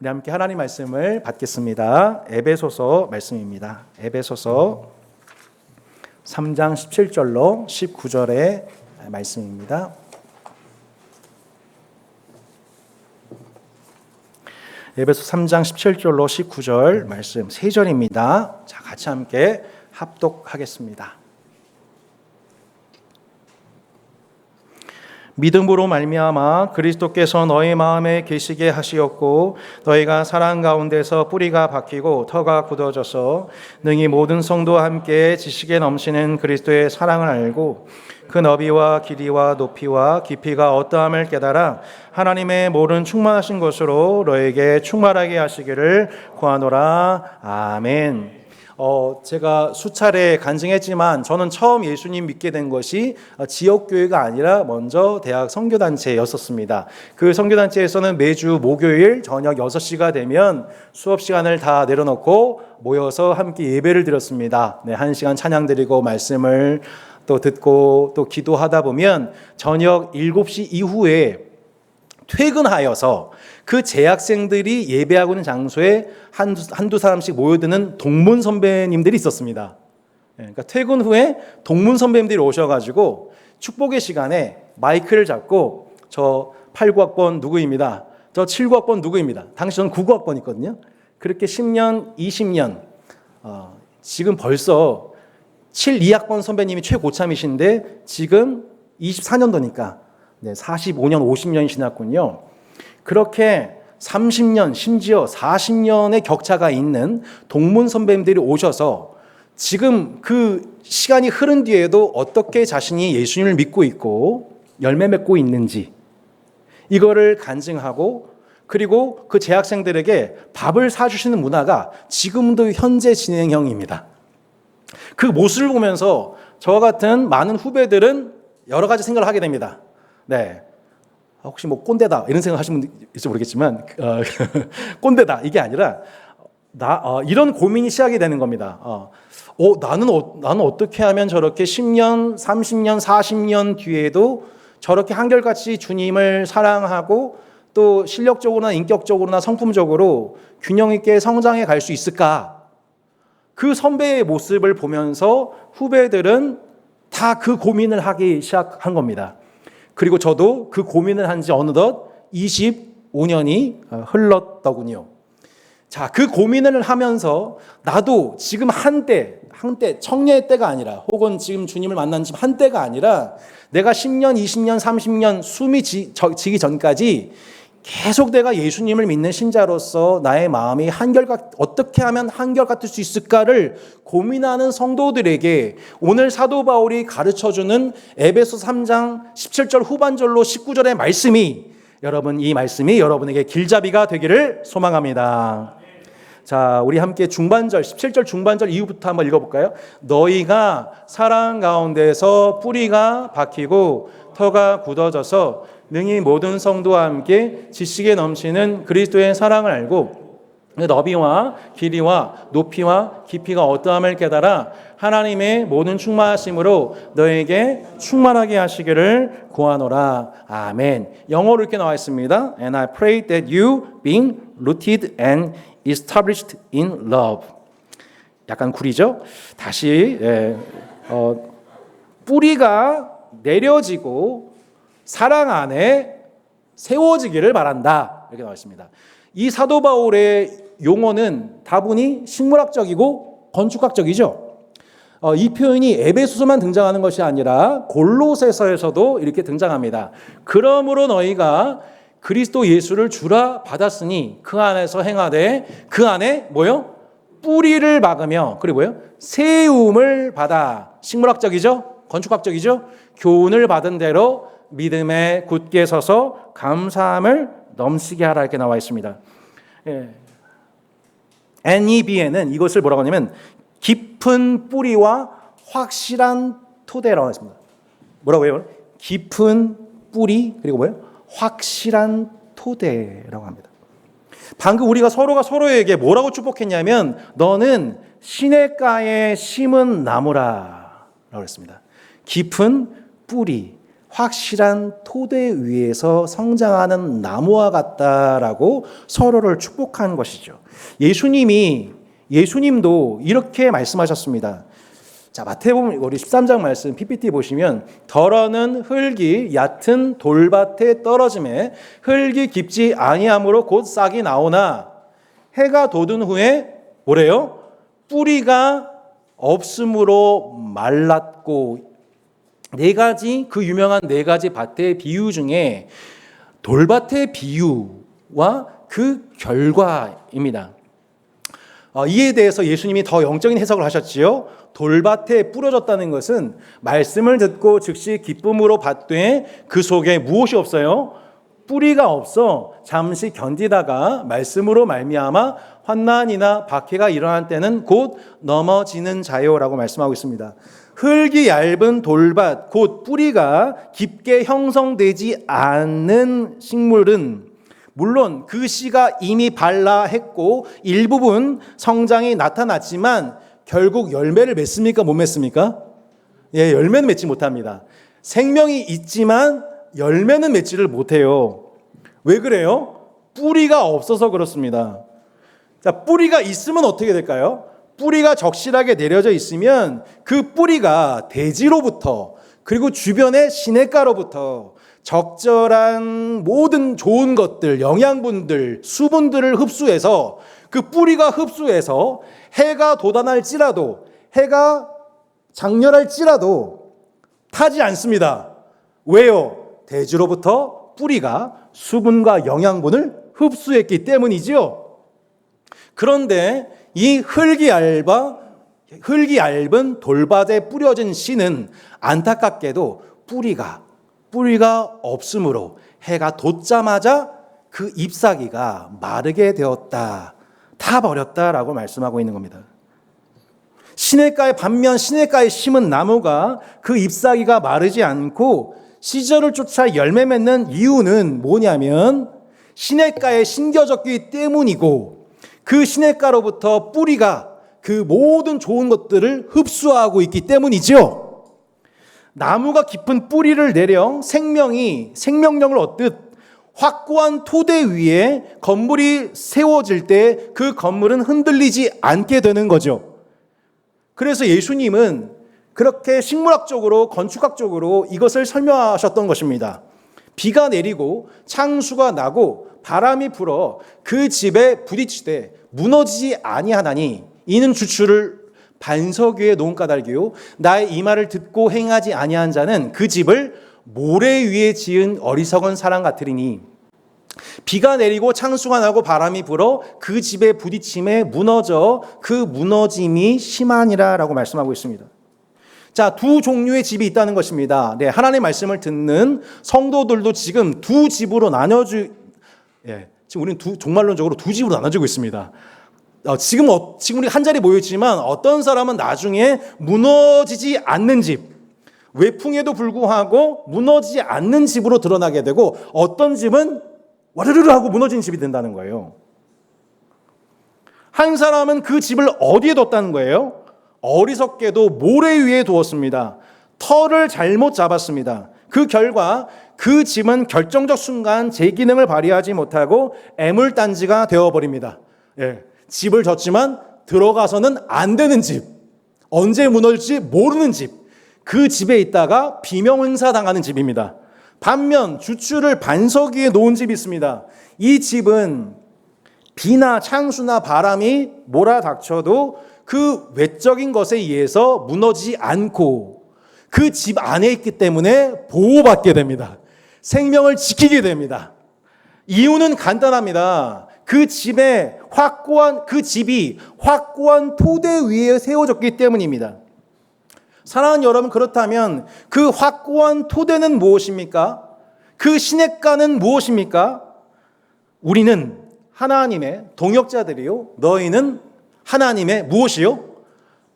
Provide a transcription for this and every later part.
우리 함께 하나님 말씀을 받겠습니다. 에베소서 말씀입니다. 에베소서 3장 17절로 19절의 말씀입니다. 에베소 3장 17절로 19절 말씀 3절입니다. 자, 같이 함께 합독하겠습니다. 믿음으로 말미암아 그리스도께서 너희 마음에 계시게 하시었고 너희가 사랑 가운데서 뿌리가 박히고 터가 굳어져서 능히 모든 성도와 함께 지식에 넘치는 그리스도의 사랑을 알고 그 너비와 길이와 높이와 깊이가 어떠함을 깨달아 하나님의 모든 충만하신 것으로 너에게 충만하게 하시기를 구하노라. 아멘. 제가 수차례 간증했지만 저는 처음 예수님 믿게 된 것이 지역교회가 아니라 먼저 대학 선교단체였었습니다. 그 선교단체에서는 매주 목요일 저녁 6시가 되면 수업 시간을 다 내려놓고 모여서 함께 예배를 드렸습니다. 네, 1시간 찬양 드리고 말씀을 또 듣고 또 기도하다 보면 저녁 7시 이후에 퇴근하여서 그 재학생들이 예배하고 있는 장소에 한두 사람씩 모여드는 동문 선배님들이 있었습니다. 그러니까 퇴근 후에 동문 선배님들이 오셔가지고 축복의 시간에 마이크를 잡고 저 89학번 누구입니다. 저 79학번 누구입니다. 당시 저는 99학번 있거든요. 그렇게 10년, 20년 지금 벌써 72학번 선배님이 최고참이신데 지금 24년도니까 45년, 50년이 지났군요. 그렇게 30년, 심지어 40년의 격차가 있는 동문 선배님들이 오셔서 지금 그 시간이 흐른 뒤에도 어떻게 자신이 예수님을 믿고 있고 열매 맺고 있는지 이거를 간증하고 그리고 그 재학생들에게 밥을 사주시는 문화가 지금도 현재 진행형입니다. 그 모습을 보면서 저와 같은 많은 후배들은 여러 가지 생각을 하게 됩니다. 네. 혹시 뭐 꼰대다 이런 생각 하시는 분 있을지 모르겠지만 꼰대다 이게 아니라 이런 고민이 시작이 되는 겁니다. 나는 어떻게 하면 저렇게 10년, 30년, 40년 뒤에도 저렇게 한결같이 주님을 사랑하고 또 실력적으로나 인격적으로나 성품적으로 균형 있게 성장해 갈 수 있을까? 그 선배의 모습을 보면서 후배들은 다 그 고민을 하기 시작한 겁니다. 그리고 저도 그 고민을 한 지 어느덧 25년이 흘렀더군요. 자, 그 고민을 하면서 나도 지금 한때 청년의 때가 아니라 혹은 지금 주님을 만난 지금 한때가 아니라 내가 10년, 20년, 30년 숨이 지기 전까지 계속 내가 예수님을 믿는 신자로서 나의 마음이 어떻게 하면 한결같을 수 있을까를 고민하는 성도들에게 오늘 사도 바울이 가르쳐주는 에베소 3장 17절 후반절로 19절의 말씀이 이 말씀이 여러분에게 길잡이가 되기를 소망합니다. 자, 우리 함께 17절 중반절 이후부터 한번 읽어볼까요? 너희가 사랑 가운데서 뿌리가 박히고 터가 굳어져서 능히 모든 성도와 함께 지식에 넘치는 그리스도의 사랑을 알고 너비와 길이와 높이와 깊이가 어떠함을 깨달아 하나님의 모든 충만하심으로 너에게 충만하게 하시기를 구하노라. 아멘. 영어로 이렇게 나와 있습니다. And I pray that you being rooted and established in love. 약간 구리죠? 다시 뿌리가 내려지고 사랑 안에 세워지기를 바란다. 이렇게 나와 있습니다. 이 사도 바울의 용어는 다분히 식물학적이고 건축학적이죠. 이 표현이 에베소서만 등장하는 것이 아니라 골로새서에서도 이렇게 등장합니다. 그러므로 너희가 그리스도 예수를 주라 받았으니 그 안에서 행하되 그 안에 뭐요? 뿌리를 박으며 그리고 뭐요? 세움을 받아. 식물학적이죠? 건축학적이죠? 교훈을 받은 대로 믿음에 굳게 서서 감사함을 넘치게 하라 이렇게 나와 있습니다. NEB에는 이것을 뭐라고 하냐면 깊은 뿌리와 확실한 토대라고 했습니다. 뭐라고 해요? 깊은 뿌리 그리고 뭐예요? 확실한 토대라고 합니다. 방금 우리가 서로가 서로에게 뭐라고 축복했냐면 너는 시냇가에 심은 나무라 라고 했습니다. 깊은 뿌리, 확실한 토대 위에서 성장하는 나무와 같다라고 서로를 축복한 것이죠. 예수님도 이렇게 말씀하셨습니다. 자, 마태복음 우리 13장 말씀 PPT 보시면 덜어는 흙이 얕은 돌밭에 떨어짐에 흙이 깊지 아니하므로 곧 싹이 나오나 해가 돋은 후에 뭐래요? 뿌리가 없으므로 말랐고 네 가지 그 유명한 네 가지 밭의 비유 중에 돌밭의 비유와 그 결과입니다. 이에 대해서 예수님이 더 영적인 해석을 하셨지요. 돌밭에 뿌려졌다는 것은 말씀을 듣고 즉시 기쁨으로 받되 그 속에 무엇이 없어요? 뿌리가 없어 잠시 견디다가 말씀으로 말미암아 환난이나 박해가 일어날 때는 곧 넘어지는 자요라고 말씀하고 있습니다. 흙이 얇은 돌밭 곧 뿌리가 깊게 형성되지 않는 식물은 물론 그 씨가 이미 발라했고 일부분 성장이 나타났지만 결국 열매를 맺습니까? 못 맺습니까? 예, 열매는 맺지 못합니다. 생명이 있지만 열매는 맺지를 못해요. 왜 그래요? 뿌리가 없어서 그렇습니다. 자, 뿌리가 있으면 어떻게 될까요? 뿌리가 적실하게 내려져 있으면 그 뿌리가 대지로부터 그리고 주변의 시냇가로부터 적절한 모든 좋은 것들, 영양분들, 수분들을 흡수해서 그 뿌리가 흡수해서 해가 돋아날지라도 해가 장렬할지라도 타지 않습니다. 왜요? 대지로부터 뿌리가 수분과 영양분을 흡수했기 때문이지요. 그런데 이 흙이 얇은 돌밭에 뿌려진 씨는 안타깝게도 뿌리가 없으므로 해가 돋자마자 그 잎사귀가 마르게 되었다. 타버렸다라고 말씀하고 있는 겁니다. 반면 시냇가에 심은 나무가 그 잎사귀가 마르지 않고 시절을 쫓아 열매 맺는 이유는 뭐냐면 시냇가에 심겨졌기 때문이고 그 시냇가로부터 뿌리가 그 모든 좋은 것들을 흡수하고 있기 때문이죠. 나무가 깊은 뿌리를 내려 생명력을 얻듯 확고한 토대 위에 건물이 세워질 때 그 건물은 흔들리지 않게 되는 거죠. 그래서 예수님은 그렇게 식물학적으로 건축학적으로 이것을 설명하셨던 것입니다. 비가 내리고 창수가 나고 바람이 불어 그 집에 부딪히되 무너지지 아니하나니 이는 주추를 반석 위에 놓은 까닭이요 나의 이 말을 듣고 행하지 아니한 자는 그 집을 모래 위에 지은 어리석은 사람 같으리니 비가 내리고 창수가 나고 바람이 불어 그 집에 부딪힘에 무너져 그 무너짐이 심하니라 라고 말씀하고 있습니다. 자, 두 종류의 집이 있다는 것입니다. 네, 하나님의 말씀을 듣는 성도들도 지금 두 집으로 지금 우리는 종말론적으로 두 집으로 나눠지고 있습니다. 지금 우리 한 자리 모였지만 어떤 사람은 나중에 무너지지 않는 집, 외풍에도 불구하고 무너지지 않는 집으로 드러나게 되고 어떤 집은 와르르르 하고 무너진 집이 된다는 거예요. 한 사람은 그 집을 어디에 뒀다는 거예요? 어리석게도 모래 위에 두었습니다. 터를 잘못 잡았습니다. 그 결과 그 집은 결정적 순간 제 기능을 발휘하지 못하고 애물단지가 되어버립니다. 예, 집을 졌지만 들어가서는 안 되는 집, 언제 무너질지 모르는 집, 그 집에 있다가 비명행사 당하는 집입니다. 반면 주추를 반석 위에 놓은 집이 있습니다. 이 집은 비나 창수나 바람이 몰아닥쳐도 그 외적인 것에 의해서 무너지지 않고 그 집 안에 있기 때문에 보호받게 됩니다. 생명을 지키게 됩니다. 이유는 간단합니다. 그 집이 확고한 토대 위에 세워졌기 때문입니다. 사랑하는 여러분, 그렇다면 그 확고한 토대는 무엇입니까? 그 시냇가는 무엇입니까? 우리는 하나님의 동역자들이요. 너희는 하나님의 무엇이요?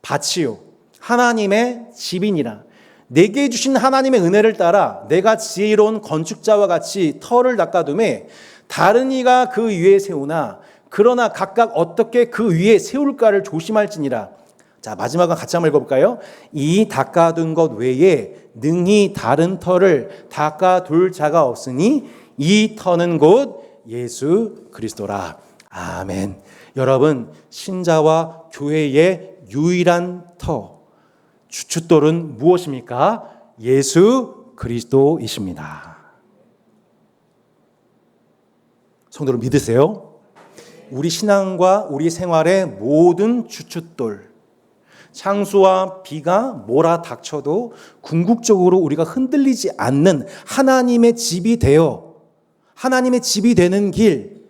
밭이요. 하나님의 집이니라. 내게 주신 하나님의 은혜를 따라 내가 지혜로운 건축자와 같이 터를 닦아둠에 다른 이가 그 위에 세우나 그러나 각각 어떻게 그 위에 세울까를 조심할지니라. 자, 마지막은 같이 한번 읽어볼까요? 이 닦아둔 것 외에 능히 다른 터를 닦아둘 자가 없으니 이 터는 곧 예수 그리스도라. 아멘. 여러분, 신자와 교회의 유일한 터, 주춧돌은 무엇입니까? 예수 그리스도이십니다. 성도를 믿으세요? 우리 신앙과 우리 생활의 모든 주춧돌, 창수와 비가 몰아닥쳐도 궁극적으로 우리가 흔들리지 않는 하나님의 집이 되어 하나님의 집이 되는 길,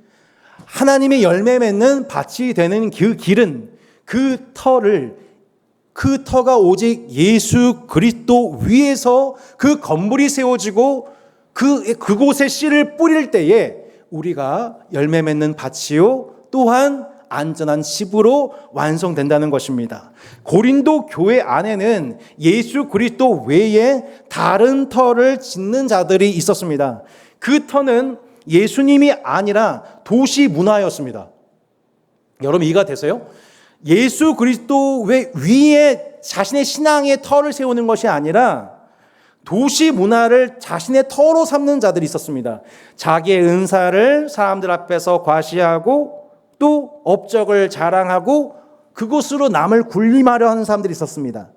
하나님의 열매 맺는 밭이 되는 그 길은 그 터가 오직 예수 그리스도 위에서 그 건물이 세워지고 그곳에 씨를 뿌릴 때에 우리가 열매 맺는 밭이요 또한 안전한 집으로 완성된다는 것입니다. 고린도 교회 안에는 예수 그리스도 외에 다른 터를 짓는 자들이 있었습니다. 그 터는 예수님이 아니라 도시 문화였습니다. 여러분 이해가 되세요? 예수 그리스도 위에 자신의 신앙의 터를 세우는 것이 아니라 도시 문화를 자신의 터로 삼는 자들이 있었습니다. 자기의 은사를 사람들 앞에서 과시하고 또 업적을 자랑하고 그곳으로 남을 군림하려 하는 사람들이 있었습니다.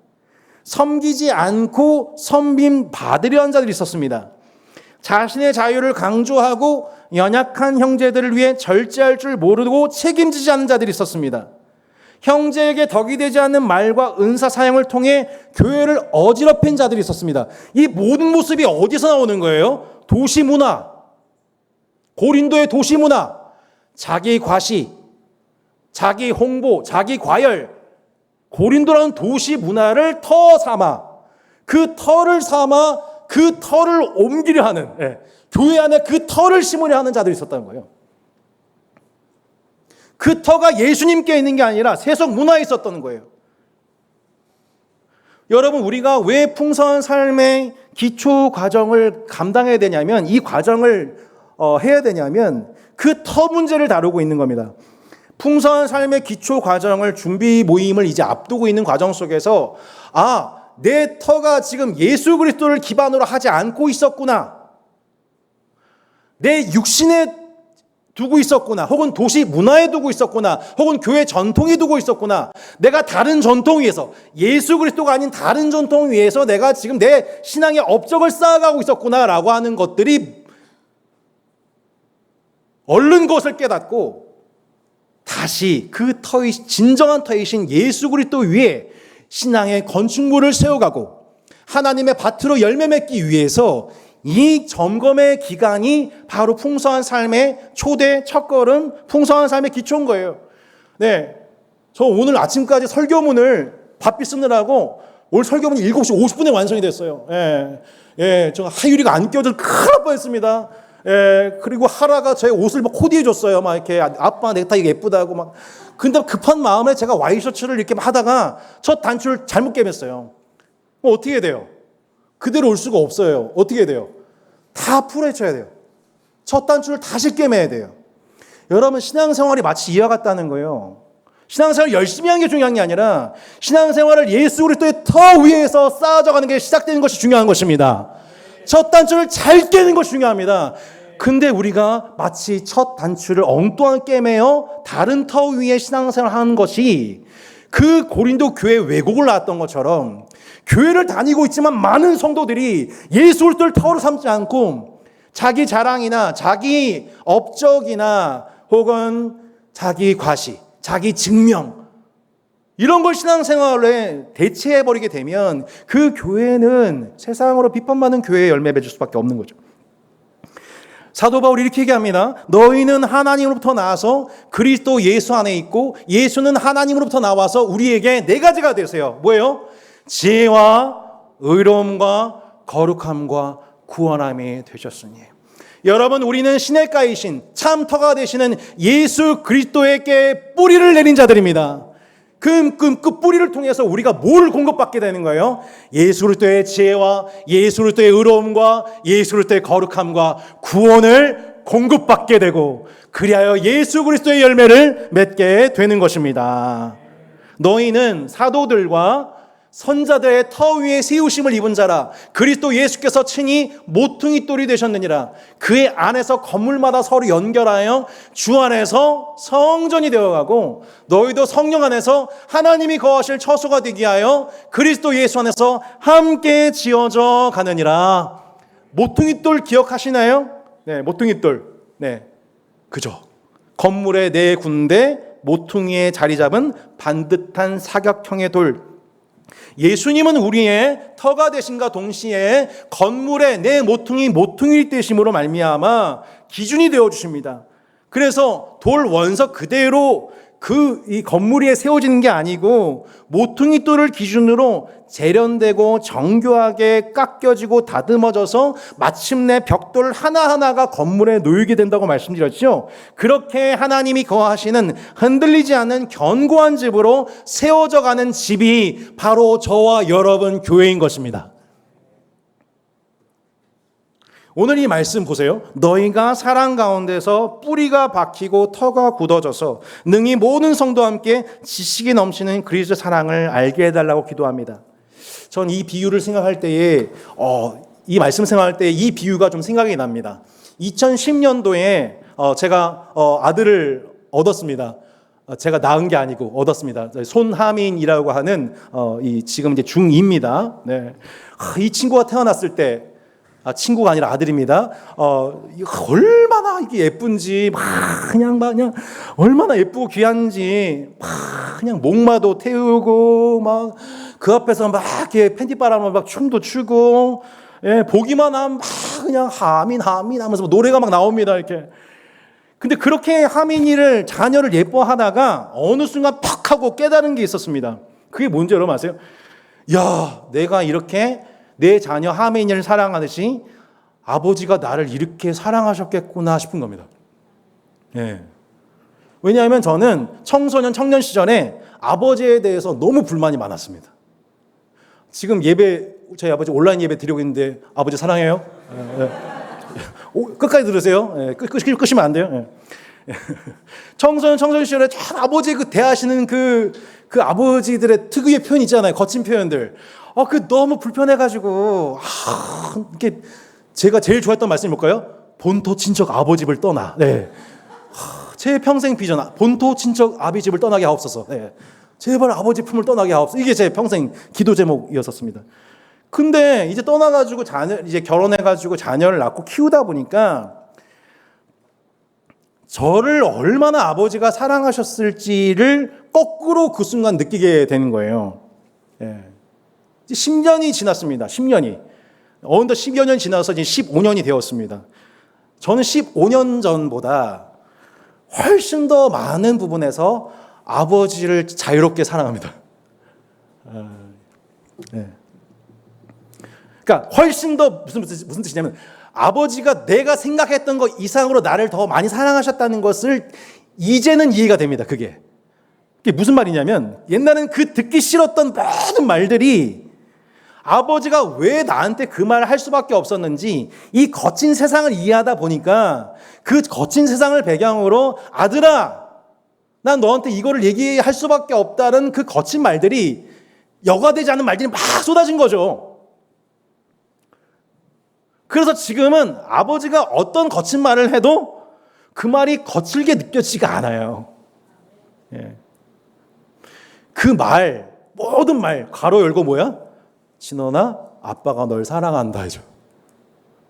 섬기지 않고 섬김 받으려 하는 자들이 있었습니다. 자신의 자유를 강조하고 연약한 형제들을 위해 절제할 줄 모르고 책임지지 않는 자들이 있었습니다. 형제에게 덕이 되지 않는 말과 은사 사용을 통해 교회를 어지럽힌 자들이 있었습니다. 이 모든 모습이 어디서 나오는 거예요? 도시 문화, 고린도의 도시 문화, 자기 과시, 자기 홍보, 자기 과열, 고린도라는 도시 문화를 터 삼아 그 터를 옮기려 하는, 교회 안에 그 터를 심으려 하는 자들이 있었다는 거예요. 그 터가 예수님께 있는 게 아니라 세속 문화에 있었다는 거예요. 여러분, 우리가 왜 풍성한 삶의 기초 과정을 감당해야 되냐면, 이 과정을 해야 되냐면 그 터 문제를 다루고 있는 겁니다. 풍성한 삶의 기초 과정을 준비 모임을 이제 앞두고 있는 과정 속에서 내 터가 지금 예수 그리스도를 기반으로 하지 않고 있었구나, 내 육신에 두고 있었구나, 혹은 도시 문화에 두고 있었구나, 혹은 교회 전통에 두고 있었구나, 내가 다른 전통 위에서, 예수 그리스도가 아닌 다른 전통 위에서 내가 지금 내 신앙의 업적을 쌓아가고 있었구나라고 하는 것들이 얼른 그것을 깨닫고 다시 그 터의 진정한 터이신 예수 그리스도 위에 신앙의 건축물을 세워가고 하나님의 밭으로 열매 맺기 위해서 이 점검의 기간이 바로 풍성한 삶의 초대 첫걸음, 풍성한 삶의 기초인 거예요. 네, 저 오늘 아침까지 설교문을 바삐 쓰느라고 오늘 설교문이 7시 50분에 완성이 됐어요. 저 하율이가 안 껴져 큰일 날 뻔했습니다. 그리고 하라가 제 옷을 막 코디해 줬어요. 막 이렇게 아빠 넥타이 예쁘다고 막. 근데 급한 마음에 제가 와이셔츠를 이렇게 하다가 첫 단추를 잘못 꿰맸어요. 어떻게 해야 돼요? 그대로 올 수가 없어요. 어떻게 해야 돼요? 다 풀어쳐야 돼요. 첫 단추를 다시 꿰매야 돼요. 여러분, 신앙생활이 마치 이와 같다는 거예요. 신앙생활을 열심히 하는 게 중요한 게 아니라 신앙생활을 예수 그리스도의 터 위에서 쌓아져가는 게 시작되는 것이 중요한 것입니다. 첫 단추를 잘 깨는 것이 중요합니다. 근데 우리가 마치 첫 단추를 엉뚱하게 꿰매어 다른 터 위에 신앙생활을 하는 것이 그 고린도 교회 왜곡을 낳았던 것처럼 교회를 다니고 있지만 많은 성도들이 예수 그리스도를 터로 삼지 않고 자기 자랑이나 자기 업적이나 혹은 자기 과시, 자기 증명 이런 걸 신앙생활에 대체해버리게 되면 그 교회는 세상으로 비판받는 교회에 열매 맺을 수밖에 없는 거죠. 사도 바울이 이렇게 얘기합니다. 너희는 하나님으로부터 나와서 그리스도 예수 안에 있고 예수는 하나님으로부터 나와서 우리에게 네 가지가 되세요. 뭐예요? 지혜와 의로움과 거룩함과 구원함이 되셨으니. 여러분, 우리는 시냇가이신 참터가 되시는 예수 그리스도에게 뿌리를 내린 자들입니다. 그 뿌리를 통해서 우리가 뭘 공급받게 되는 거예요? 예수 그리스도의 지혜와 예수 그리스도의 의로움과 예수 그리스도의 거룩함과 구원을 공급받게 되고 그리하여 예수 그리스도의 열매를 맺게 되는 것입니다. 너희는 사도들과 선자들의 터 위에 세우심을 입은 자라. 그리스도 예수께서 친히 모퉁이 돌이 되셨느니라. 그의 안에서 건물마다 서로 연결하여 주 안에서 성전이 되어가고 너희도 성령 안에서 하나님이 거하실 처소가 되게 하여 그리스도 예수 안에서 함께 지어져 가느니라. 모퉁이 돌 기억하시나요? 네, 모퉁이 돌. 네, 그죠. 건물의 네 군데 모퉁이에 자리 잡은 반듯한 사각형의 돌. 예수님은 우리의 터가 되신과 동시에 건물의 내 모퉁이 되심으로 말미암아 기준이 되어 주십니다. 그래서 돌 원석 그대로 이 건물 위에 세워지는 게 아니고 모퉁이 돌을 기준으로 재련되고 정교하게 깎여지고 다듬어져서 마침내 벽돌 하나하나가 건물에 놓이게 된다고 말씀드렸죠. 그렇게 하나님이 거하시는 흔들리지 않는 견고한 집으로 세워져 가는 집이 바로 저와 여러분 교회인 것입니다. 오늘 이 말씀 보세요. 너희가 사랑 가운데서 뿌리가 박히고 터가 굳어져서 능히 모든 성도와 함께 지식이 넘치는 그리스도 사랑을 알게 해달라고 기도합니다. 전 이 비유를 생각할 때에 이 말씀 생각할 때 이 비유가 좀 생각이 납니다. 2010년도에 제가 아들을 얻었습니다. 제가 낳은 게 아니고 얻었습니다. 손하민이라고 하는 지금 이제 중2입니다. 네. 이 친구가 태어났을 때 친구가 아니라 아들입니다. 얼마나 이게 예쁜지 그냥 얼마나 예쁘고 귀한지 그냥 목마도 태우고 막 그 앞에서 막 이렇게 팬티바람을 막 춤도 추고 보기만 하면 막 그냥 하민 하면서 노래가 막 나옵니다. 이렇게. 근데 그렇게 하민이를 자녀를 예뻐하다가 어느 순간 팍 하고 깨달은 게 있었습니다. 그게 뭔지 여러분 아세요? 야, 내가 이렇게 내 자녀 하민이를 사랑하듯이 아버지가 나를 이렇게 사랑하셨겠구나 싶은 겁니다. 예. 왜냐하면 저는 청년 시절에 아버지에 대해서 너무 불만이 많았습니다. 지금 저희 아버지 온라인 예배 드리고 있는데 아버지 사랑해요? 예. 끝까지 들으세요. 끄시면 안 돼요. 예. 청소년 시절에 아버지 대하시는 그 아버지들의 특유의 표현 있잖아요. 거친 표현들. 그 너무 불편해가지고 이렇게 제가 제일 좋아했던 말씀이 뭘까요? 본토 친척 아버집을 떠나. 네. 제 평생 비전. 본토 친척 아비 집을 떠나게 하옵소서. 네. 제발 아버지 품을 떠나게 하옵소서. 이게 제 평생 기도 제목이었었습니다. 근데 이제 떠나가지고 이제 결혼해가지고 자녀를 낳고 키우다 보니까 저를 얼마나 아버지가 사랑하셨을지를 거꾸로 그 순간 느끼게 되는 거예요. 예. 10년이 지났습니다. 10년이. 어느덧 10여 년 지나서 이제 15년이 되었습니다. 저는 15년 전보다 훨씬 더 많은 부분에서 아버지를 자유롭게 사랑합니다. 네. 그러니까 훨씬 더 무슨 뜻이냐면 아버지가 내가 생각했던 것 이상으로 나를 더 많이 사랑하셨다는 것을 이제는 이해가 됩니다. 그게 무슨 말이냐면 옛날에는 그 듣기 싫었던 모든 말들이 아버지가 왜 나한테 그 말을 할 수밖에 없었는지 이 거친 세상을 이해하다 보니까 그 거친 세상을 배경으로 아들아 난 너한테 이거를 얘기할 수밖에 없다는 그 거친 말들이 여과되지 않은 말들이 막 쏟아진 거죠. 그래서 지금은 아버지가 어떤 거친 말을 해도 그 말이 거칠게 느껴지지가 않아요. 예. 그 말, 모든 말 가로 열고 뭐야? 진원아, 아빠가 널 사랑한다 해줘.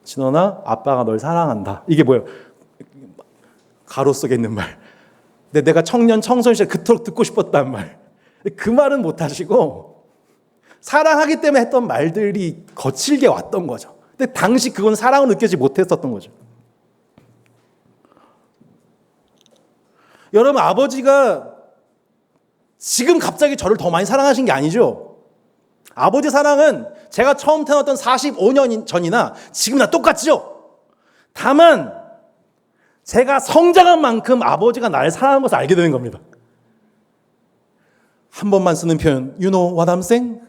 진원아, 아빠가 널 사랑한다. 이게 뭐예요? 가로 속에 있는 말. 근데 내가 청소년 시절 그토록 듣고 싶었단 말. 그 말은 못 하시고 사랑하기 때문에 했던 말들이 거칠게 왔던 거죠. 근데 당시 그건 사랑을 느끼지 못했었던 거죠. 여러분, 아버지가 지금 갑자기 저를 더 많이 사랑하신 게 아니죠. 아버지 사랑은 제가 처음 태어났던 45년 전이나 지금이나 똑같죠. 다만 제가 성장한 만큼 아버지가 나를 사랑하는 것을 알게 되는 겁니다. 한 번만 쓰는 표현, You know what I'm saying?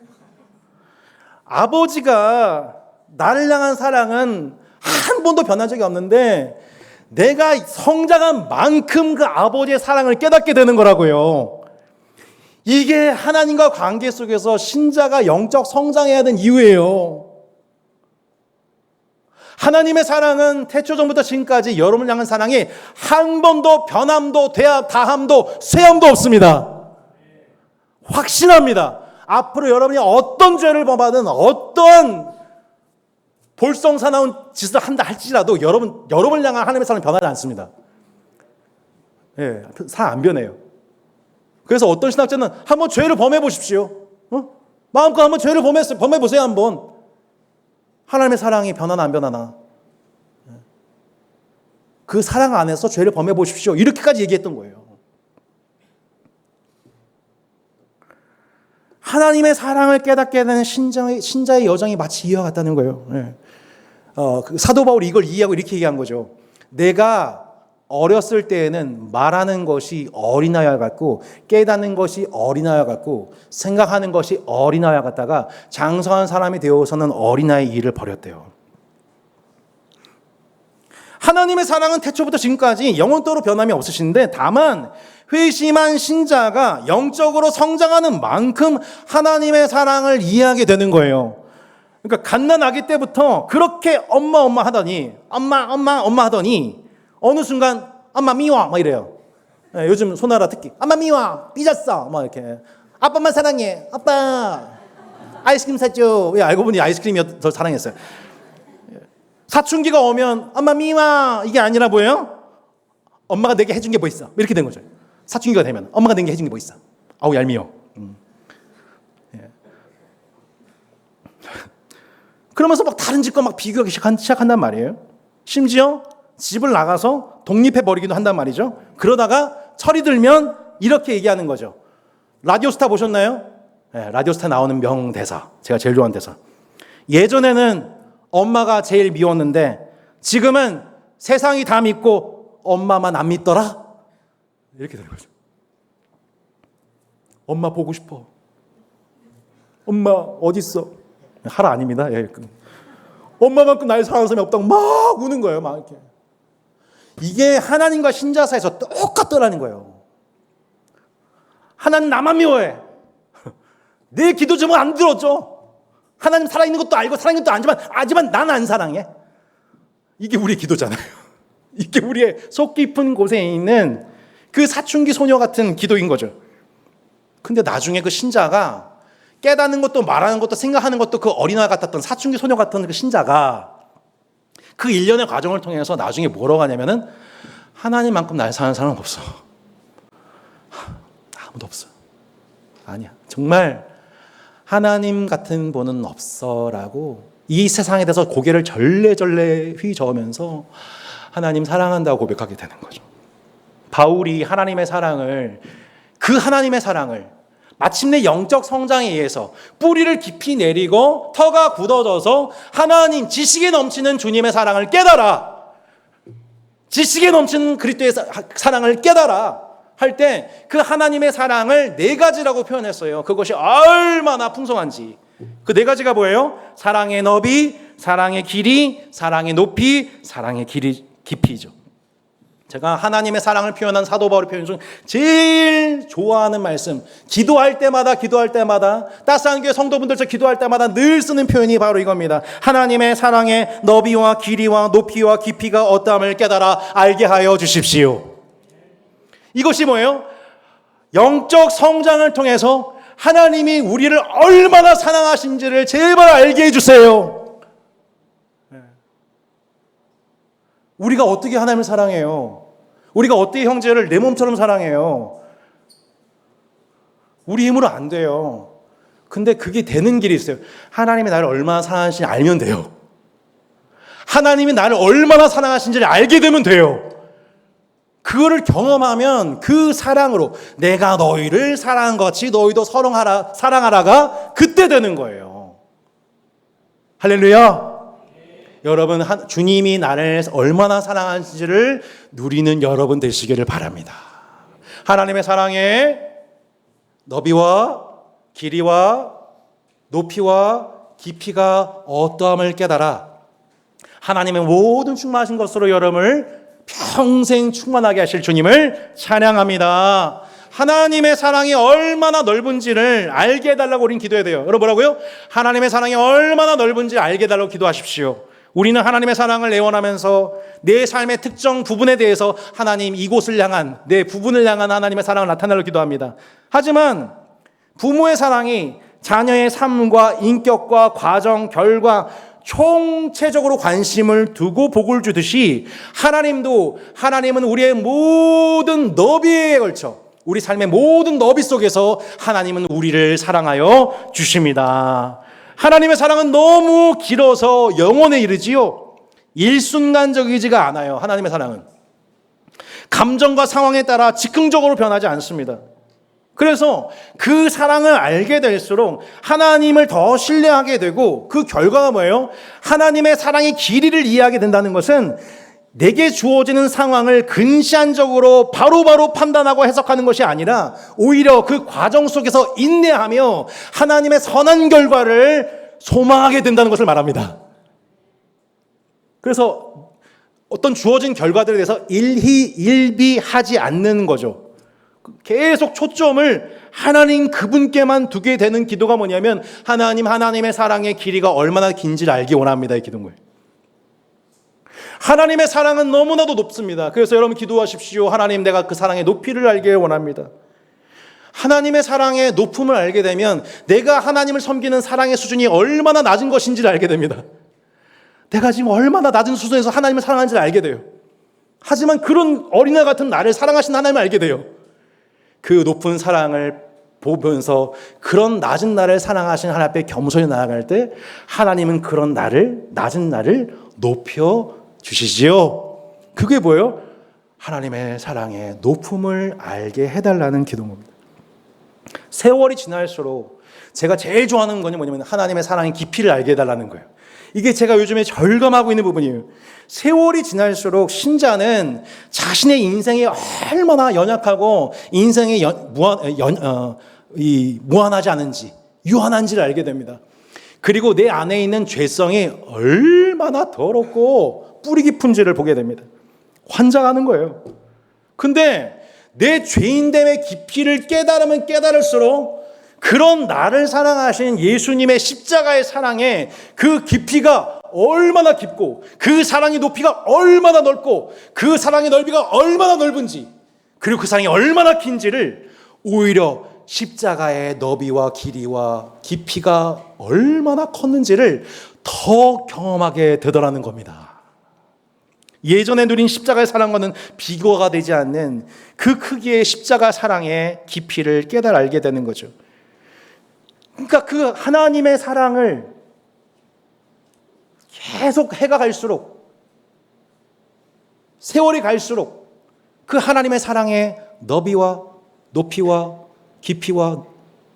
아버지가 나를 향한 사랑은 한 번도 변한 적이 없는데 내가 성장한 만큼 그 아버지의 사랑을 깨닫게 되는 거라고요. 이게 하나님과 관계 속에서 신자가 영적 성장해야 하는 이유예요. 하나님의 사랑은 태초전부터 지금까지 여러분을 향한 사랑이 한 번도 변함도 다함도 쇠함도 없습니다. 확신합니다. 앞으로 여러분이 어떤 죄를 범하든 어떤 볼썽사나운 짓을 한다 할지라도 여러분을 향한 하나님의 사랑은 변하지 않습니다. 예, 사랑 안 변해요. 그래서 어떤 신학자는 한번 죄를 범해 보십시오. 마음껏 한번 죄를 범해 보세요. 한번. 하나님의 사랑이 변하나 안 변하나. 그 사랑 안에서 죄를 범해 보십시오. 이렇게까지 얘기했던 거예요. 하나님의 사랑을 깨닫게 되는 신자의 여정이 마치 이와 같다는 거예요. 그 사도 바울이 이걸 이해하고 이렇게 얘기한 거죠. 내가 어렸을 때에는 말하는 것이 어린아이와 같고 깨닫는 것이 어린아이와 같고 생각하는 것이 어린아이와 같다가 장성한 사람이 되어서는 어린아이 일을 버렸대요. 하나님의 사랑은 태초부터 지금까지 영원토록 변함이 없으신데 다만 회심한 신자가 영적으로 성장하는 만큼 하나님의 사랑을 이해하게 되는 거예요. 그러니까 갓난아기 때부터 그렇게 엄마 하더니 엄마 하더니 어느 순간 엄마 미워 막 이래요. 요즘 소나라 특기 엄마 미워 삐졌어 막 이렇게 아빠만 사랑해 아빠 아이스크림 사줘. 왜 알고 보니 아이스크림이 더 사랑했어요. 사춘기가 오면 엄마 미워 이게 아니라 뭐예요? 엄마가 내게 해준 게 뭐 있어? 이렇게 된 거죠. 사춘기가 되면 엄마가 내게 해준 게 뭐 있어? 아우 얄미워. 그러면서 막 다른 집과 막 비교하기 시작한단 말이에요. 심지어 집을 나가서 독립해버리기도 한단 말이죠. 그러다가 철이 들면 이렇게 얘기하는 거죠. 라디오스타 보셨나요? 네, 라디오스타 나오는 명대사. 제가 제일 좋아하는 대사. 예전에는 엄마가 제일 미웠는데 지금은 세상이 다 믿고 엄마만 안 믿더라? 이렇게 되는 거죠. 엄마 보고 싶어. 엄마 어딨어? 하라 아닙니다. 예. 엄마만큼 날 사랑하는 사람이 없다고 막 우는 거예요. 막 이렇게. 이게 하나님과 신자 사이에서 똑같더라는 거예요. 하나님 나만 미워해. 내 기도 제목 안 들었죠. 하나님 살아있는 것도 알고 살아있는 것도 알지만 난 안 사랑해. 이게 우리의 기도잖아요. 이게 우리의 속 깊은 곳에 있는 그 사춘기 소녀 같은 기도인 거죠. 근데 나중에 그 신자가 깨닫는 것도 말하는 것도 생각하는 것도 그 어린아이 같았던 사춘기 소녀 같은 그 신자가 그 일련의 과정을 통해서 나중에 뭐라고 하냐면은 하나님만큼 날 사는 사람은 없어. 아무도 없어. 아니야. 정말 하나님 같은 분은 없어라고 이 세상에 대해서 고개를 절레절레 휘저으면서 하나님 사랑한다고 고백하게 되는 거죠. 바울이 하나님의 사랑을 마침내 영적 성장에 의해서 뿌리를 깊이 내리고 터가 굳어져서 하나님 지식에 넘치는 주님의 사랑을 깨달아. 지식에 넘치는 그리스도의 사랑을 깨달아 할 때 그 하나님의 사랑을 네 가지라고 표현했어요. 그것이 얼마나 풍성한지. 그 네 가지가 뭐예요? 사랑의 너비, 사랑의 길이, 사랑의 높이, 사랑의 깊이죠. 제가 하나님의 사랑을 표현한 사도 바울의 표현 중 제일 좋아하는 말씀, 기도할 때마다 따스한 교회 성도분들처럼 기도할 때마다 늘 쓰는 표현이 바로 이겁니다. 하나님의 사랑의 너비와 길이와 높이와 깊이가 어떠함을 깨달아 알게 하여 주십시오. 이것이 뭐예요? 영적 성장을 통해서 하나님이 우리를 얼마나 사랑하신지를 제발 알게 해주세요. 우리가 어떻게 하나님을 사랑해요? 우리가 어떻게 형제를 내 몸처럼 사랑해요? 우리 힘으로 안 돼요. 근데 그게 되는 길이 있어요. 하나님이 나를 얼마나 사랑하시는지 알면 돼요. 하나님이 나를 얼마나 사랑하시는지를 알게 되면 돼요. 그거를 경험하면 그 사랑으로 내가 너희를 사랑한 것 같이 너희도 사랑하라가 그때 되는 거예요. 할렐루야. 여러분, 주님이 나를 얼마나 사랑하는지를 누리는 여러분 되시기를 바랍니다. 하나님의 사랑의 너비와 길이와 높이와 깊이가 어떠함을 깨달아 하나님의 모든 충만하신 것으로 여러분을 평생 충만하게 하실 주님을 찬양합니다. 하나님의 사랑이 얼마나 넓은지를 알게 해달라고 우리는 기도해야 돼요. 여러분 뭐라고요? 하나님의 사랑이 얼마나 넓은지 알게 해달라고 기도하십시오. 우리는 하나님의 사랑을 애원하면서 내 삶의 특정 부분에 대해서 하나님 이곳을 향한 내 부분을 향한 하나님의 사랑을 나타내려고 기도합니다. 하지만 부모의 사랑이 자녀의 삶과 인격과 과정, 결과 총체적으로 관심을 두고 복을 주듯이 하나님은 우리의 모든 너비에 걸쳐 우리 삶의 모든 너비 속에서 하나님은 우리를 사랑하여 주십니다. 하나님의 사랑은 너무 길어서 영원에 이르지요. 일순간적이지가 않아요. 하나님의 사랑은 감정과 상황에 따라 즉흥적으로 변하지 않습니다. 그래서 그 사랑을 알게 될수록 하나님을 더 신뢰하게 되고 그 결과가 뭐예요? 하나님의 사랑의 길이를 이해하게 된다는 것은 내게 주어지는 상황을 근시안적으로 바로바로 판단하고 해석하는 것이 아니라 오히려 그 과정 속에서 인내하며 하나님의 선한 결과를 소망하게 된다는 것을 말합니다. 그래서 어떤 주어진 결과들에 대해서 일희일비하지 않는 거죠. 계속 초점을 하나님 그분께만 두게 되는 기도가 뭐냐면 하나님의 사랑의 길이가 얼마나 긴지를 알기 원합니다. 이 기도인 거예요. 하나님의 사랑은 너무나도 높습니다. 그래서 여러분 기도하십시오. 하나님, 내가 그 사랑의 높이를 알기 원합니다. 하나님의 사랑의 높음을 알게 되면 내가 하나님을 섬기는 사랑의 수준이 얼마나 낮은 것인지를 알게 됩니다. 내가 지금 얼마나 낮은 수준에서 하나님을 사랑하는지를 알게 돼요. 하지만 그런 어린애 같은 나를 사랑하신 하나님을 알게 돼요. 그 높은 사랑을 보면서 그런 낮은 나를 사랑하신 하나님 앞에 겸손히 나아갈 때 하나님은 그런 낮은 나를 높여 주시지요. 그게 뭐예요? 하나님의 사랑의 높음을 알게 해달라는 기도인 겁니다. 세월이 지날수록 제가 제일 좋아하는 건 뭐냐면 하나님의 사랑의 깊이를 알게 해달라는 거예요. 이게 제가 요즘에 절감하고 있는 부분이에요. 세월이 지날수록 신자는 자신의 인생이 얼마나 연약하고 인생이 무한하지 않은지, 유한한지를 알게 됩니다. 그리고 내 안에 있는 죄성이 얼마나 더럽고 뿌리 깊은지를 보게 됩니다. 환장하는 거예요. 근데 내 죄인됨의 깊이를 깨달으면 깨달을수록 그런 나를 사랑하신 예수님의 십자가의 사랑에 그 깊이가 얼마나 깊고 그 사랑의 높이가 얼마나 넓고 그 사랑의 넓이가 얼마나 넓은지 그리고 그 사랑이 얼마나 긴지를 오히려 십자가의 너비와 길이와 깊이가 얼마나 컸는지를 더 경험하게 되더라는 겁니다. 예전에 누린 십자가의 사랑과는 비교가 되지 않는 그 크기의 십자가 사랑의 깊이를 깨달아 알게 되는 거죠. 그러니까 그 하나님의 사랑을 계속 해가 갈수록 세월이 갈수록 그 하나님의 사랑의 너비와 높이와 깊이와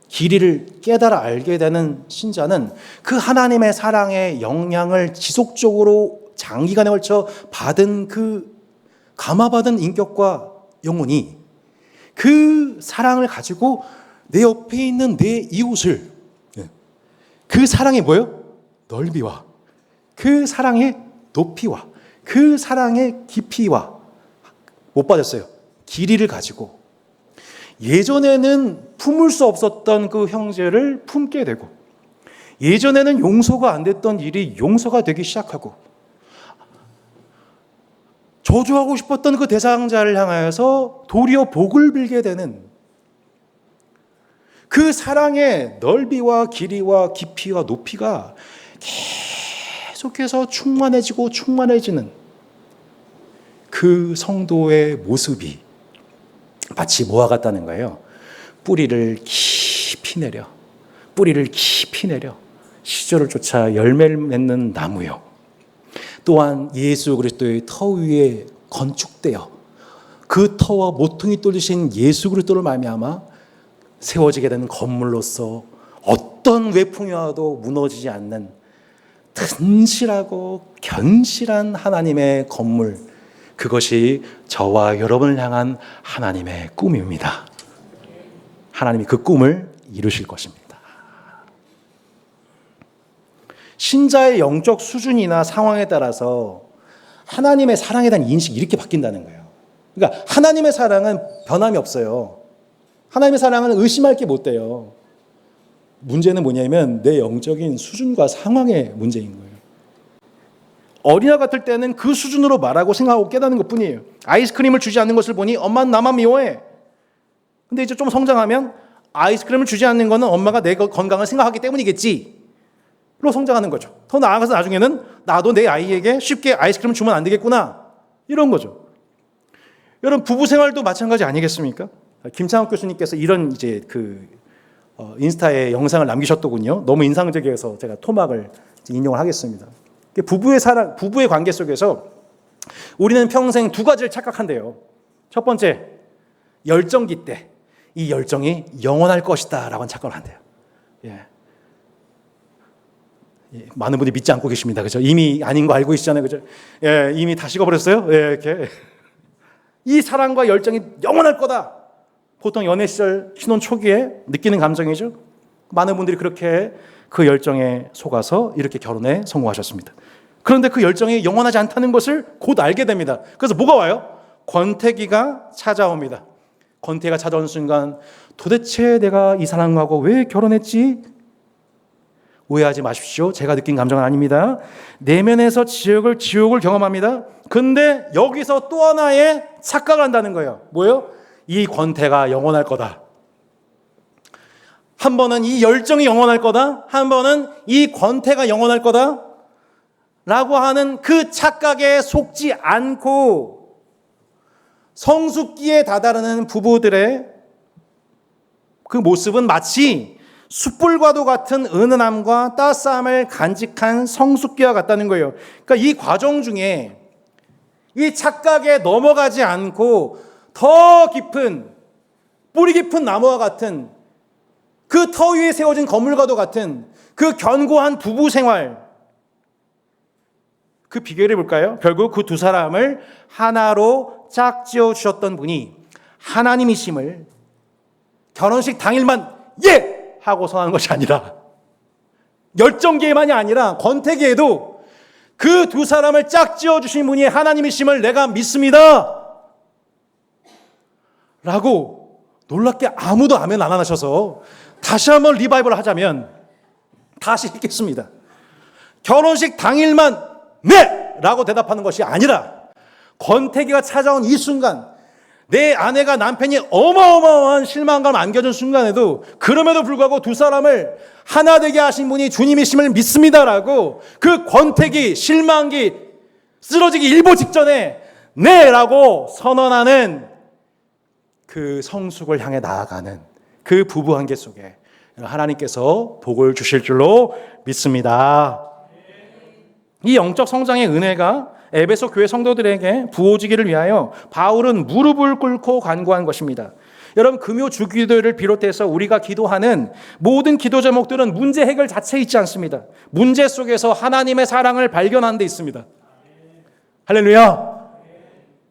길이를 깨달아 알게 되는 신자는 그 하나님의 사랑의 영향을 지속적으로 장기간에 걸쳐 받은 감화받은 인격과 영혼이 그 사랑을 가지고 내 옆에 있는 내 이웃을 그 사랑의 뭐예요? 넓이와 그 사랑의 높이와 그 사랑의 깊이와 못 빠졌어요. 길이를 가지고 예전에는 품을 수 없었던 그 형제를 품게 되고 예전에는 용서가 안 됐던 일이 용서가 되기 시작하고 저주하고 싶었던 그 대상자를 향하여서 도리어 복을 빌게 되는 그 사랑의 넓이와 길이와 깊이와 높이가 계속해서 충만해지는 그 성도의 모습이 마치 뭐와 같다는 거예요. 뿌리를 깊이 내려 시절을 쫓아 열매를 맺는 나무요. 또한 예수 그리스도의 터 위에 건축되어 그 터와 모퉁이 돌리신 예수 그리스도를 말미암아 세워지게 되는 건물로서 어떤 외풍이 와도 무너지지 않는 튼실하고 견실한 하나님의 건물, 그것이 저와 여러분을 향한 하나님의 꿈입니다. 하나님이 그 꿈을 이루실 것입니다. 신자의 영적 수준이나 상황에 따라서 하나님의 사랑에 대한 인식이 이렇게 바뀐다는 거예요. 그러니까 하나님의 사랑은 변함이 없어요. 하나님의 사랑을 의심할 게 못 돼요. 문제는 뭐냐면 내 영적인 수준과 상황의 문제인 거예요. 어린아 같을 때는 그 수준으로 말하고 생각하고 깨닫는 것뿐이에요. 아이스크림을 주지 않는 것을 보니 엄마는 나만 미워해. 근데 이제 좀 성장하면 아이스크림을 주지 않는 것은 엄마가 내 건강을 생각하기 때문이겠지 로 성장하는 거죠. 더 나아가서 나중에는 나도 내 아이에게 쉽게 아이스크림을 주면 안 되겠구나 이런 거죠. 여러분 부부 생활도 마찬가지 아니겠습니까? 김창욱 교수님께서 이런 이제 인스타에 영상을 남기셨더군요. 너무 인상적이어서 제가 토막을 인용을 하겠습니다. 부부의 관계 속에서 우리는 평생 두 가지를 착각한대요. 첫 번째, 열정기 때 이 열정이 영원할 것이다 라고 착각을 한대요. 예. 많은 분들이 믿지 않고 계십니다. 그죠? 이미 아닌 거 알고 계시잖아요. 그죠? 예, 이미 다 식어버렸어요. 예, 이렇게. 이 사랑과 열정이 영원할 거다. 보통 연애 시절 신혼 초기에 느끼는 감정이죠. 많은 분들이 그렇게 그 열정에 속아서 이렇게 결혼에 성공하셨습니다. 그런데 그 열정이 영원하지 않다는 것을 곧 알게 됩니다. 그래서 뭐가 와요? 권태기가 찾아옵니다. 권태기가 찾아오는 순간 도대체 내가 이 사람하고 왜 결혼했지? 오해하지 마십시오. 제가 느낀 감정은 아닙니다. 내면에서 지옥을 경험합니다. 근데 여기서 또 하나의 착각을 한다는 거예요. 뭐예요? 이 권태가 영원할 거다. 한 번은 이 열정이 영원할 거다. 한 번은 이 권태가 영원할 거다. 라고 하는 그 착각에 속지 않고 성숙기에 다다르는 부부들의 그 모습은 마치 숯불과도 같은 은은함과 따스함을 간직한 성숙기와 같다는 거예요. 그러니까 이 과정 중에 이 착각에 넘어가지 않고 더 깊은 뿌리 깊은 나무와 같은 그 터 위에 세워진 건물과도 같은 그 견고한 부부 생활, 그 비결이 뭘까요? 결국 그 두 사람을 하나로 짝지어 주셨던 분이 하나님이심을 결혼식 당일만 예! 하고 선하는 것이 아니라 열정기에만이 아니라 권태기에도 그 두 사람을 짝지어 주신 분이 하나님이심을 내가 믿습니다 라고 놀랍게 아무도 아멘 안 하셔서 다시 한번 리바이벌을 하자면 다시 읽겠습니다. 결혼식 당일만 네! 라고 대답하는 것이 아니라 권태기가 찾아온 이 순간 내 아내가 남편이 어마어마한 실망감을 안겨준 순간에도 그럼에도 불구하고 두 사람을 하나 되게 하신 분이 주님이심을 믿습니다라고 그 권태기, 실망기, 쓰러지기 일보 직전에 네! 라고 선언하는 그 성숙을 향해 나아가는 그 부부관계 속에 하나님께서 복을 주실 줄로 믿습니다. 이 영적 성장의 은혜가 에베소 교회 성도들에게 부어지기를 위하여 바울은 무릎을 꿇고 간구한 것입니다. 여러분 금요 주기도를 비롯해서 우리가 기도하는 모든 기도 제목들은 문제 해결 자체에 있지 않습니다. 문제 속에서 하나님의 사랑을 발견하는 데 있습니다. 할렐루야.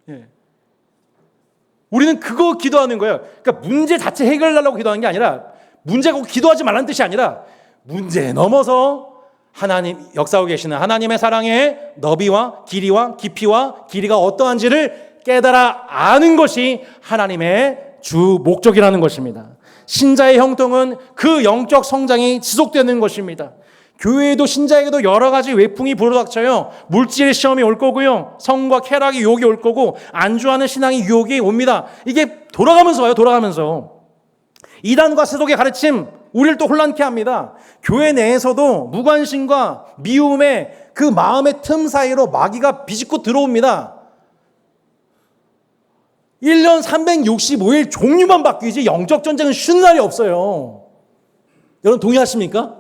예. 우리는 그거 기도하는 거예요. 그러니까 문제 자체 해결하려고 기도하는 게 아니라 문제가 기도하지 말라는 뜻이 아니라 문제에 넘어서 하나님 역사하고 계시는 하나님의 사랑의 너비와 길이와 깊이와 길이가 어떠한지를 깨달아 아는 것이 하나님의 주 목적이라는 것입니다. 신자의 형통은 그 영적 성장이 지속되는 것입니다. 교회에도 신자에게도 여러 가지 외풍이 불어닥쳐요. 물질의 시험이 올 거고요. 성과 쾌락의 유혹이 올 거고 안주하는 신앙의 유혹이 옵니다. 이게 돌아가면서 와요. 돌아가면서. 이단과 세속의 가르침 우리를 또 혼란케 합니다. 교회 내에서도 무관심과 미움의 그 마음의 틈 사이로 마귀가 비집고 들어옵니다. 1년 365일 종류만 바뀌지 영적 전쟁은 쉬는 날이 없어요. 여러분 동의하십니까?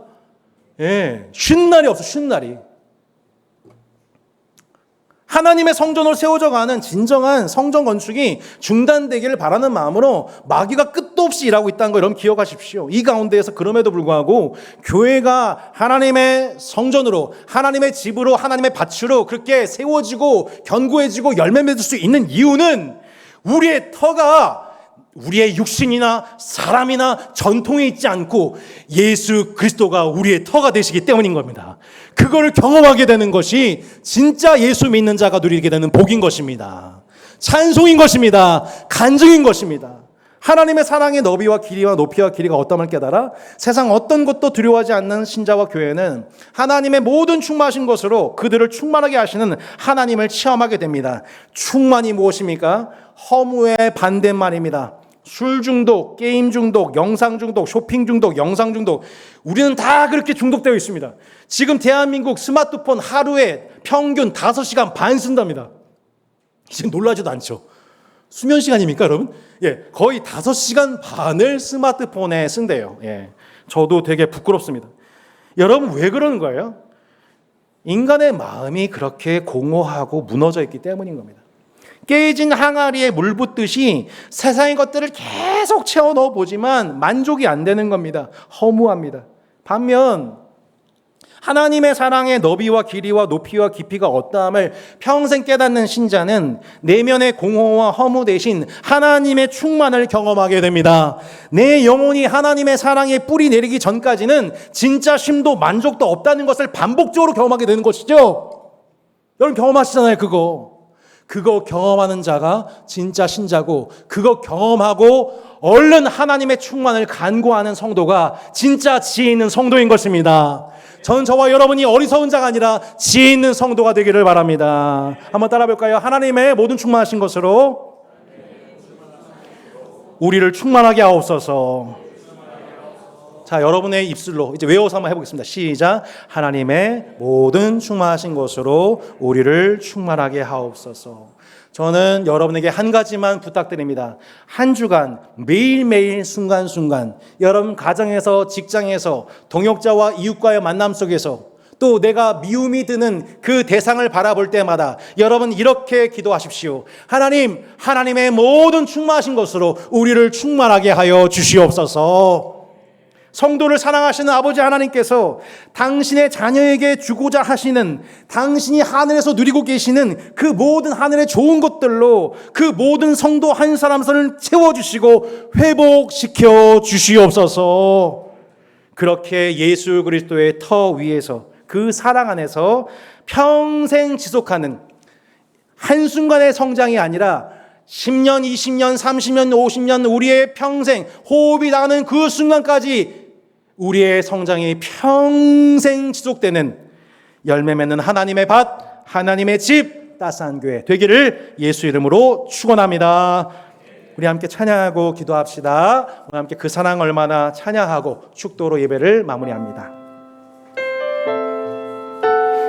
예, 쉬는 날이 없어. 쉬는 날이. 하나님의 성전으로 세워져 가는 진정한 성전 건축이 중단되기를 바라는 마음으로 마귀가 끝도 없이 일하고 있다는 거 여러분 기억하십시오. 이 가운데에서 그럼에도 불구하고 교회가 하나님의 성전으로 하나님의 집으로 하나님의 밭으로 그렇게 세워지고 견고해지고 열매 맺을 수 있는 이유는 우리의 터가 우리의 육신이나 사람이나 전통에 있지 않고 예수 그리스도가 우리의 터가 되시기 때문인 겁니다. 그거를 경험하게 되는 것이 진짜 예수 믿는 자가 누리게 되는 복인 것입니다. 찬송인 것입니다. 간증인 것입니다. 하나님의 사랑의 너비와 길이와 높이와 길이가 어떠함을 깨달아 세상 어떤 것도 두려워하지 않는 신자와 교회는 하나님의 모든 충만하신 것으로 그들을 충만하게 하시는 하나님을 체험하게 됩니다. 충만이 무엇입니까? 허무의 반대말입니다. 술 중독, 게임 중독, 영상 중독, 쇼핑 중독, 영상 중독. 우리는 다 그렇게 중독되어 있습니다. 지금 대한민국 스마트폰 하루에 평균 5시간 반 쓴답니다. 이제 놀라지도 않죠. 수면 시간입니까, 여러분? 거의 5시간 반을 스마트폰에 쓴대요. 저도 되게 부끄럽습니다. 여러분, 왜 그러는 거예요? 인간의 마음이 그렇게 공허하고 무너져 있기 때문인 겁니다. 깨진 항아리에 물 붓듯이 세상의 것들을 계속 채워 넣어 보지만 만족이 안 되는 겁니다. 허무합니다. 반면 하나님의 사랑의 너비와 길이와 높이와 깊이가 어떠함을 평생 깨닫는 신자는 내면의 공허와 허무 대신 하나님의 충만을 경험하게 됩니다. 내 영혼이 하나님의 사랑에 뿌리 내리기 전까지는 진짜 쉼도 만족도 없다는 것을 반복적으로 경험하게 되는 것이죠. 여러분 경험하시잖아요. 그거 경험하는 자가 진짜 신자고, 그거 경험하고 얼른 하나님의 충만을 간구하는 성도가 진짜 지혜 있는 성도인 것입니다. 저는 저와 여러분이 어리석은 자가 아니라 지혜 있는 성도가 되기를 바랍니다. 한번 따라 볼까요? 하나님의 모든 충만하신 것으로 우리를 충만하게 하옵소서. 자, 여러분의 입술로 이제 외워서 한번 해보겠습니다. 시작. 하나님의 모든 충만하신 것으로 우리를 충만하게 하옵소서. 저는 여러분에게 한 가지만 부탁드립니다. 한 주간 매일매일 순간순간 여러분 가정에서, 직장에서, 동역자와 이웃과의 만남 속에서, 또 내가 미움이 드는 그 대상을 바라볼 때마다 여러분 이렇게 기도하십시오. 하나님, 하나님의 모든 충만하신 것으로 우리를 충만하게 하여 주시옵소서. 성도를 사랑하시는 아버지 하나님께서 당신의 자녀에게 주고자 하시는, 당신이 하늘에서 누리고 계시는 그 모든 하늘의 좋은 것들로 그 모든 성도 한 사람을 채워주시고 회복시켜 주시옵소서. 그렇게 예수 그리스도의 터 위에서, 그 사랑 안에서 평생 지속하는 한순간의 성장이 아니라 10년, 20년, 30년, 50년 우리의 평생 호흡이 나는 그 순간까지 우리의 성장이 평생 지속되는 열매 맺는 하나님의 밭, 하나님의 집, 따스한 교회 되기를 예수 이름으로 축원합니다. 우리 함께 찬양하고 기도합시다. 우리 함께 그 사랑 얼마나 찬양하고 축도로 예배를 마무리합니다.